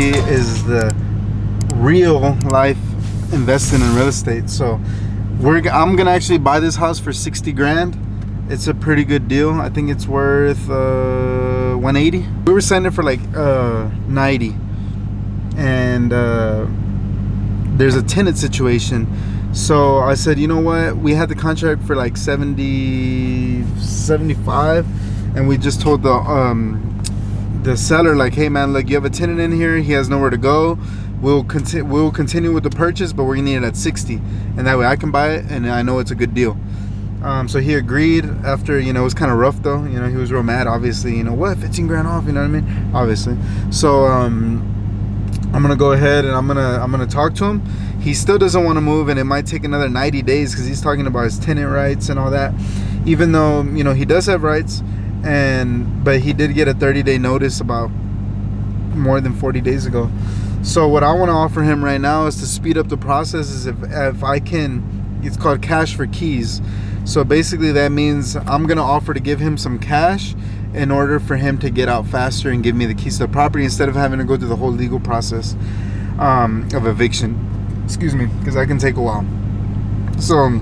see is the real life investing in real estate. So I'm gonna actually buy this house for 60 grand. It's a pretty good deal. I think it's worth 180. We were selling it for like 90, and there's a tenant situation. So I said, you know what, we had the contract for like 70, 75, and we just told the seller, like, hey man, look, you have a tenant in here, he has nowhere to go, we'll continue with the purchase, but we're gonna need it at 60, and that way I can buy it and I know it's a good deal. So he agreed after, you know, it was kind of rough though, you know, he was real mad, obviously, you know, what, 15 grand off, you know what I mean, obviously. So I'm gonna go ahead and I'm gonna talk to him. He still doesn't want to move, and it might take another 90 days because he's talking about his tenant rights and all that, even though, you know, he does have rights. But he did get a 30-day notice about more than 40 days ago. So what I want to offer him right now is to speed up the process, is if I can, it's called cash for keys. So basically that means I'm gonna offer to give him some cash in order for him to get out faster and give me the keys to the property instead of having to go through the whole legal process of eviction. Excuse me, because that can take a while. So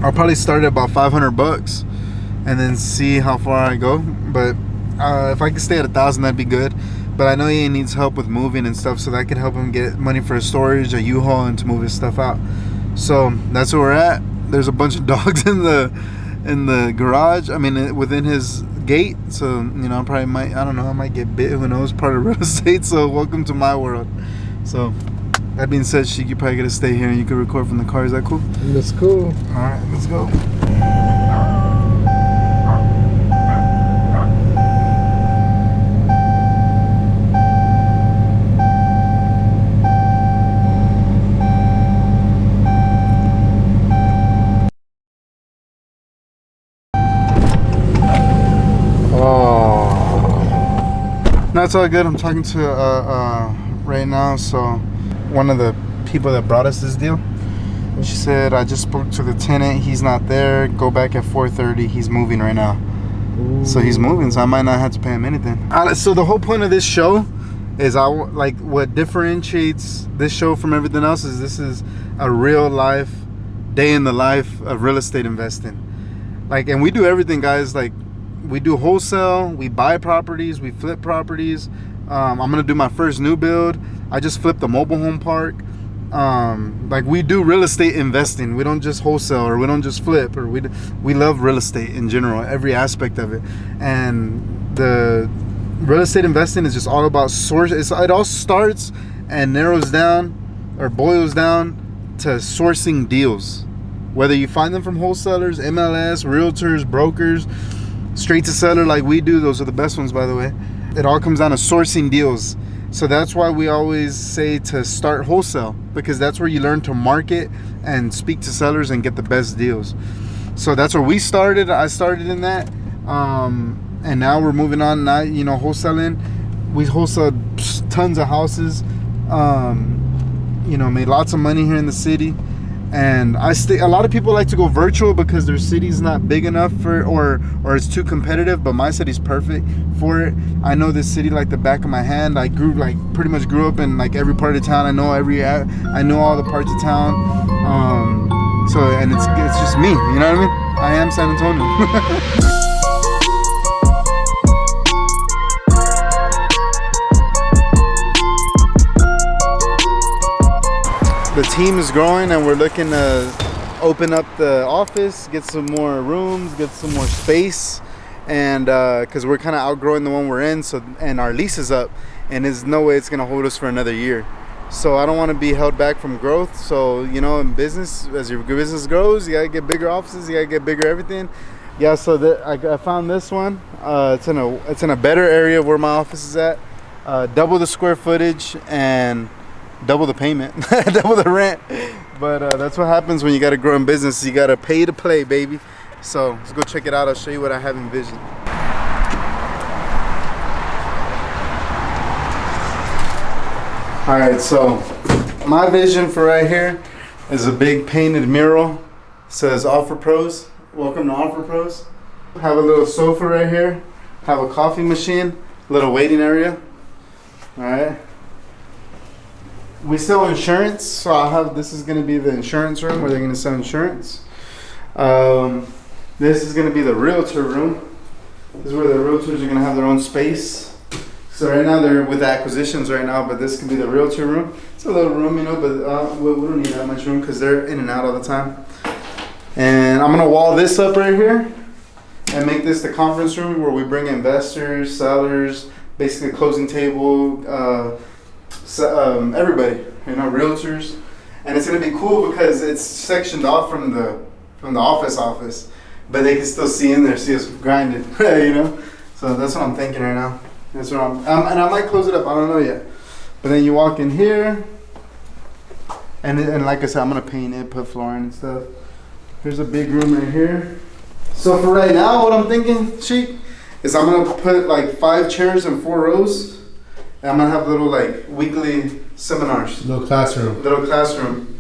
I'll probably start at about 500 bucks and then see how far I go. But if I could stay at 1,000, that'd be good. But I know he needs help with moving and stuff, so that could help him get money for his storage, a U-Haul, and to move his stuff out. So that's where we're at. There's a bunch of dogs in the garage. I mean, within his gate. So, you know, I might get bit. Who knows? Part of real estate. So welcome to my world. So that being said, Sheik, you probably gotta stay here and you can record from the car. Is that cool? That's cool. All right, let's go. That's all good. I'm talking to right now, so one of the people that brought us this deal, she said, I just spoke to the tenant, he's not there, go back at 4:30, he's moving right now. Ooh. So he's moving, so I might not have to pay him anything. So the whole point of this show is what differentiates this show from everything else is this is a real life day in the life of real estate investing. Like, and we do everything, guys. Like, we do wholesale, we buy properties, we flip properties. I'm gonna do my first new build. I just flipped a mobile home park. Like, we do real estate investing. We don't just wholesale, or we don't just flip, or we love real estate in general, every aspect of it. And the real estate investing is just all about source. It all starts and narrows down or boils down to sourcing deals. Whether you find them from wholesalers, MLS, realtors, brokers, straight to seller like we do, those are the best ones, by the way. It all comes down to sourcing deals. So that's why we always say to start wholesale, because that's where you learn to market and speak to sellers and get the best deals. So that's where we started. I started in that, and now we're moving on. Now, you know, wholesaling. We wholesaled tons of houses. You know, made lots of money here in the city. And a lot of people like to go virtual because their city's not big enough for, or it's too competitive, but my city's perfect for it. I know this city like the back of my hand. I pretty much grew up in like every part of town. I know all the parts of town. So, and it's just me, you know what I mean? I am San Antonio. The team is growing, and we're looking to open up the office, get some more rooms, get some more space, and because we're kind of outgrowing the one we're in, so, and our lease is up, and there's no way it's going to hold us for another year. So I don't want to be held back from growth. So, you know, in business, as your business grows, you got to get bigger offices, you got to get bigger everything. Yeah, so I found this one. It's in a better area of where my office is at. Double the square footage and double the payment, double the rent. But that's what happens when you got to grow in business. You got to pay to play, baby. So let's go check it out. I'll show you what I have envisioned. All right, so my vision for right here is a big painted mural. It says Offer Pros. Welcome to Offer Pros. Have a little sofa right here. Have a coffee machine. A little waiting area. All right. we sell insurance, so I have, this is going to be the insurance room where they're going to sell insurance. This is going to be the realtor room. This is where the realtors are going to have their own space. So right now they're with acquisitions right now, but this can be the realtor room. It's a little room, you know, but we don't need that much room because they're in and out all the time. And I'm going to wall this up right here and make this the conference room where we bring investors, sellers, basically closing table, everybody, you know, realtors. And it's going to be cool because it's sectioned off from the office, but they can still see in there, see us grinding, you know. So that's what I'm thinking right now. That's what and I might close it up. I don't know yet. But then you walk in here, and like I said, I'm gonna paint it, put flooring and stuff. Here's a big room right here. So for right now, what I'm thinking, Sheik, is I'm gonna put like 5 chairs and 4 rows, and I'm gonna have little like weekly seminars. Little classroom.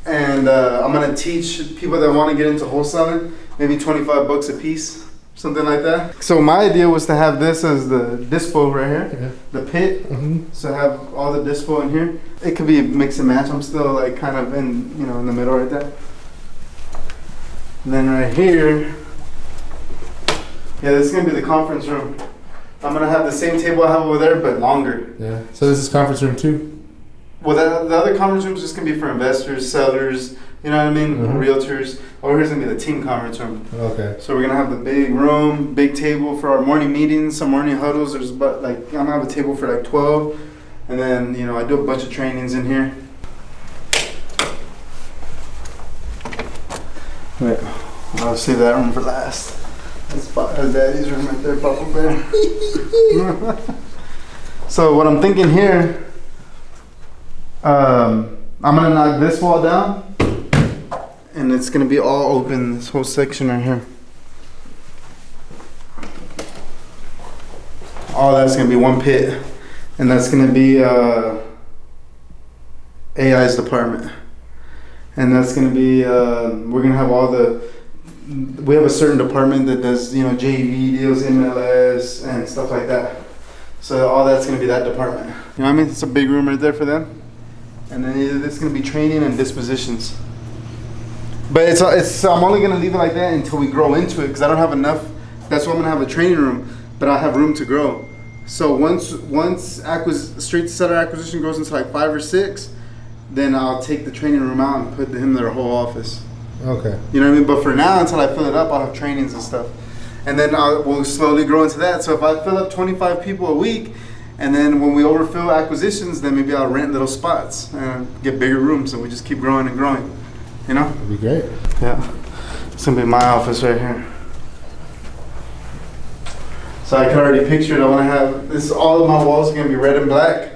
And I'm gonna teach people that want to get into wholesaling, maybe $25 a piece, something like that. So my idea was to have this as the dispo right here, the pit. So have all the dispo in here. It could be a mix and match. I'm still like kind of in, you know, in the middle right there. And then right here, yeah, this is gonna be the conference room. I'm gonna have the same table I have over there, but longer. Yeah. So this is conference room 2. Well, the other conference room is just gonna be for investors, sellers, you know what I mean, realtors. Over here's gonna be the team conference room. Okay. So we're gonna have the big room, big table for our morning meetings, some morning huddles. There's about like, I'm gonna have a table for like 12, and then, you know, I do a bunch of trainings in here. Wait, I'll save that room for last. That's Daddy's room right there, Papa Bear. So what I'm thinking here, I'm gonna knock this wall down, and it's gonna be all open, this whole section right here. All that's gonna be one pit, and that's gonna be AI's department. And that's gonna be, we're gonna have all we have a certain department that does, you know, JV deals, MLS, and stuff like that. So all that's gonna be that department. You know what I mean? It's a big room right there for them. And then it's gonna be training and dispositions. But I'm only gonna leave it like that until we grow into it, because I don't have enough. That's why I'm gonna have a training room, but I have room to grow. So once straight seller acquisition goes into like 5 or 6, then I'll take the training room out and put him their whole office. Okay. You know what I mean? But for now, until I fill it up, I'll have trainings and stuff. And then we'll slowly grow into that. So if I fill up 25 people a week, and then when we overfill acquisitions, then maybe I'll rent little spots and get bigger rooms, and we just keep growing and growing. You know? That'd be great. Yeah. It's gonna be my office right here. So I can already picture it. I wanna have this, all of my walls are gonna be red and black.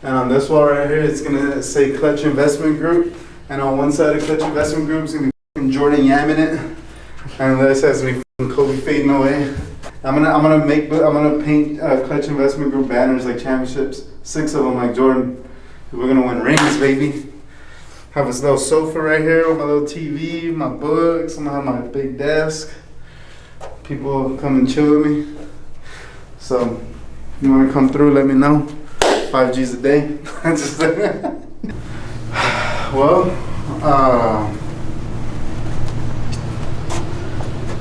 And on this wall right here, it's gonna say Clutch Investment Group. And on one side of Clutch Investment Group, it's gonna be Jordan yamming it. And the other side is gonna be Kobe fading away. I'm gonna paint Clutch Investment Group banners like championships, 6 of them like Jordan. We're gonna win rings, baby. Have this little sofa right here with my little TV, my books. I'm gonna have my big desk. People come and chill with me. So, if you wanna come through, let me know. 5 G's a day. Well,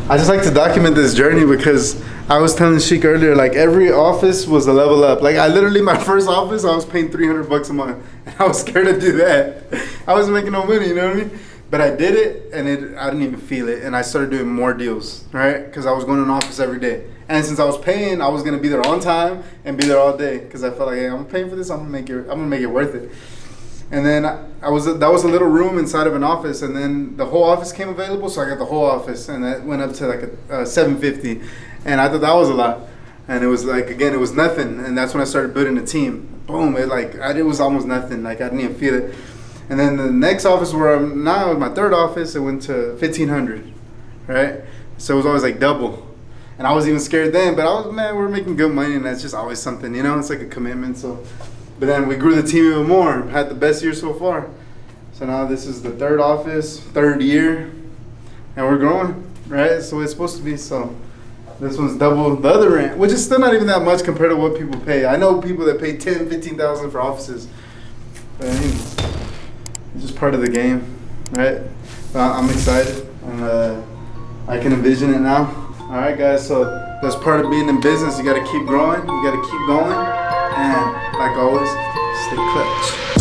I just like to document this journey because I was telling Sheik earlier, like every office was a level up. Like I literally, my first office, I was paying $300 a month. And I was scared to do that. I wasn't making no money, you know what I mean? But I did it, and I didn't even feel it. And I started doing more deals, right? Because I was going to an office every day. And since I was paying, I was gonna be there on time and be there all day. Because I felt like, hey, I'm paying for this. I'm gonna make it worth it. And then that was a little room inside of an office, and then the whole office came available, so I got the whole office, and that went up to like a $750, and I thought that was a lot. And it was like, again, it was nothing, and that's when I started building a team. Boom! It was almost nothing. Like I didn't even feel it. And then the next office where I'm now, my third office, it went to 1,500, right? So it was always like double. And I was even scared then, but we're making good money, and that's just always something, you know? It's like a commitment, so. But then we grew the team even more, had the best year so far. So now this is the third office, third year, and we're growing, right? That's the way it's supposed to be, so. This one's double the other rent, which is still not even that much compared to what people pay. I know people that pay $10,000, $15,000 for offices. But anyways, it's just part of the game, right? I'm excited, and I can envision it now. All right, guys. So that's part of being in business. You got to keep growing. You got to keep going, and like always, stay clutch.